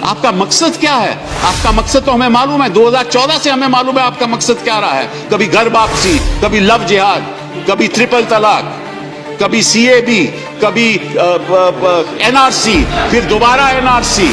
आपका मकसद क्या है? आपका मकसद तो हमें मालूम है, 2014 से हमें मालूम है आपका मकसद क्या रहा है। कभी घर वापसी, कभी लव जिहाद, कभी ट्रिपल तलाक, कभी सीएबी, कभी एनआरसी, फिर दोबारा एनआरसी,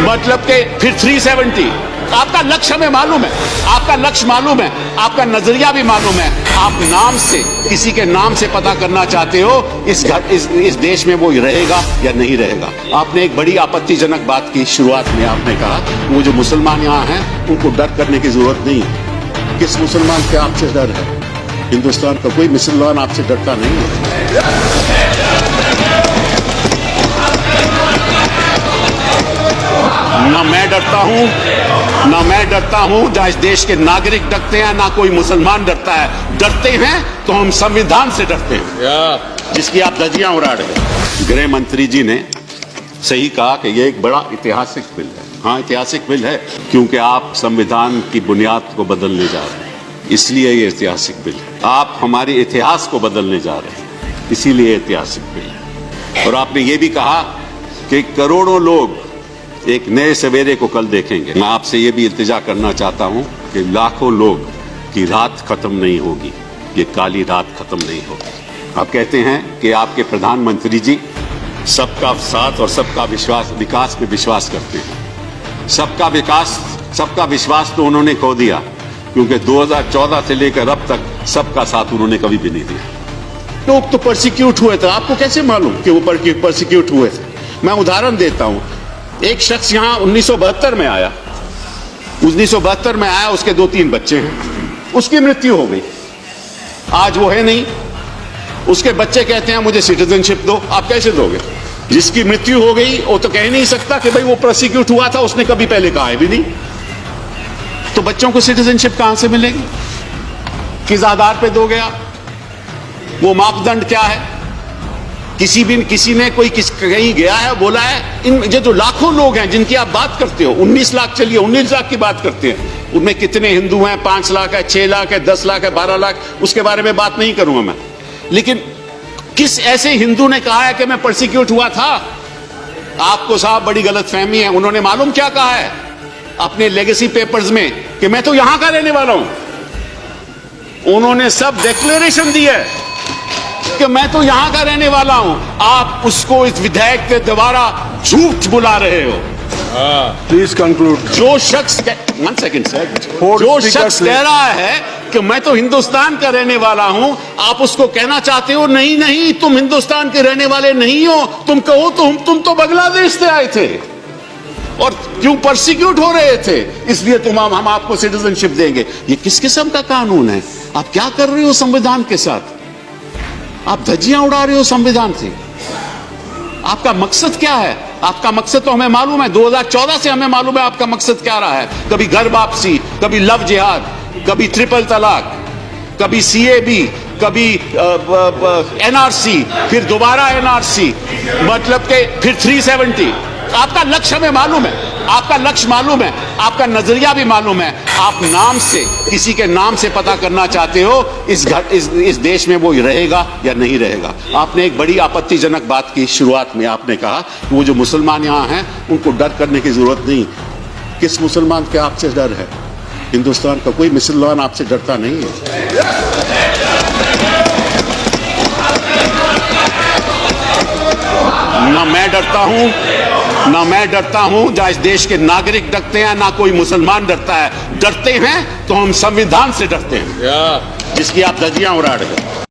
मतलब के फिर 370। आपका लक्ष्य हमें मालूम है, आपका लक्ष्य मालूम है, आपका नजरिया भी मालूम है। आप नाम से, किसी के नाम से पता करना चाहते हो इस देश में वो रहेगा या नहीं रहेगा। आपने एक बड़ी आपत्तिजनक बात की शुरुआत में, आपने कहा वो जो मुसलमान यहाँ हैं उनको डर करने की जरूरत नहीं है। किस मुसलमान के आपसे डर है? हिंदुस्तान का कोई मुसलमान आपसे डरता नहीं है। ना मैं डरता हूं, ना मैं डरता हूं, ना इस देश के नागरिक डरते हैं, ना कोई मुसलमान डरता है। डरते हैं तो हम संविधान से डरते हैं, जिसकी आप धज्जियां उड़ा रहे हैं। गृह मंत्री जी ने सही कहा कि यह एक बड़ा ऐतिहासिक बिल है। हाँ, ऐतिहासिक बिल है क्योंकि आप संविधान की बुनियाद को बदलने जा रहे हैं, इसलिए ये ऐतिहासिक बिल है। आप हमारे इतिहास को बदलने जा रहे हैं, इसीलिए ऐतिहासिक बिल है। और आपने ये भी कहा कि करोड़ों लोग एक नए सवेरे को कल देखेंगे। मैं आपसे ये भी इल्तिजा करना चाहता हूं कि लाखों लोग की रात खत्म नहीं होगी, ये काली रात खत्म नहीं होगी। आप कहते हैं कि आपके प्रधानमंत्री जी सबका साथ और सबका विकास में विश्वास करते हैं। सबका विश्वास तो उन्होंने खो दिया, क्योंकि 2014 से लेकर अब तक सबका साथ उन्होंने कभी भी नहीं दिया। लोग तो परसिक्यूट हुए थे, आपको कैसे मालूम कि वो परसिक्यूट हुए थे? मैं उदाहरण देता हूं। एक शख्स यहां 1972 में आया, 1972 में आया, उसके 2-3 बच्चे हैं, उसकी मृत्यु हो गई, आज वो है नहीं। उसके बच्चे कहते हैं मुझे सिटीजनशिप दो। आप कैसे दोगे? जिसकी मृत्यु हो गई वो तो कह नहीं सकता कि भाई वो प्रोसिक्यूट हुआ था, उसने कभी पहले कहा है भी नहीं। तो बच्चों को सिटीजनशिप कहां से मिलेगी? किस आधार पे दोगे आप? वो मापदंड क्या है? किसी ने कहीं गया है, बोला है इन ये जो लाखों लोग हैं जिनकी आप बात करते हो, 19 लाख, चलिए 19 लाख की बात करते हैं, उनमें कितने हिंदू हैं? 5 लाख है, 6 लाख है, 10 लाख है, 12 लाख, उसके बारे में बात नहीं करूंगा मैं। लेकिन किस ऐसे हिंदू ने कहा है कि मैं परसिक्यूट हुआ था? आपको साहब बड़ी गलतफहमी है। उन्होंने मालूम क्या कहा है अपने लेगेसी पेपर्स में कि मैं तो यहां का रहने वाला हूं। उन्होंने सब डिक्लेरेशन दी है कि मैं तो यहां का रहने वाला हूं। आप उसको इस विधेयक के द्वारा झूठ बुला रहे हो। Please conclude. जो शख्स वन सेकेंड सर, जो शख्स कह रहा है कि मैं तो हिंदुस्तान का रहने वाला हूं, आप उसको कहना चाहते हो नहीं नहीं तुम हिंदुस्तान के रहने वाले नहीं हो। तुम कहो तो तुम तो बांग्लादेश से आए थे और क्यों परसिक्यूट हो रहे थे, इसलिए हम आपको सिटीजनशिप देंगे। ये किस किस्म का कानून है? आप क्या कर रहे हो संविधान के साथ? आप धज्जियां उड़ा रहे हो संविधान से। आपका मकसद क्या है? आपका मकसद तो हमें मालूम है, 2014 से हमें मालूम है आपका मकसद क्या रहा है। कभी घर वापसी, कभी लव जिहाद, कभी ट्रिपल तलाक, कभी सीएबी, कभी एनआरसी, फिर दोबारा एनआरसी, मतलब के फिर 370। आपका लक्ष्य हमें मालूम है, आपका लक्ष्य मालूम है, आपका नजरिया भी मालूम है। आप नाम से, किसी के नाम से पता करना चाहते हो इस देश में वो रहेगा या नहीं रहेगा। आपने एक बड़ी आपत्तिजनक बात की शुरुआत में, आपने कहा कि वो जो मुसलमान यहाँ हैं उनको डर करने की जरूरत नहीं। किस मुसलमान के आपसे डर है? हिंदुस्तान का कोई मुसलमान आपसे डरता नहीं है। ना मैं डरता हूं, ना मैं डरता हूं, ना इस देश के नागरिक डरते हैं, ना कोई मुसलमान डरता है। डरते हैं तो हम संविधान से डरते हैं, जिसकी आप धज्जियां उड़ा रहे हैं।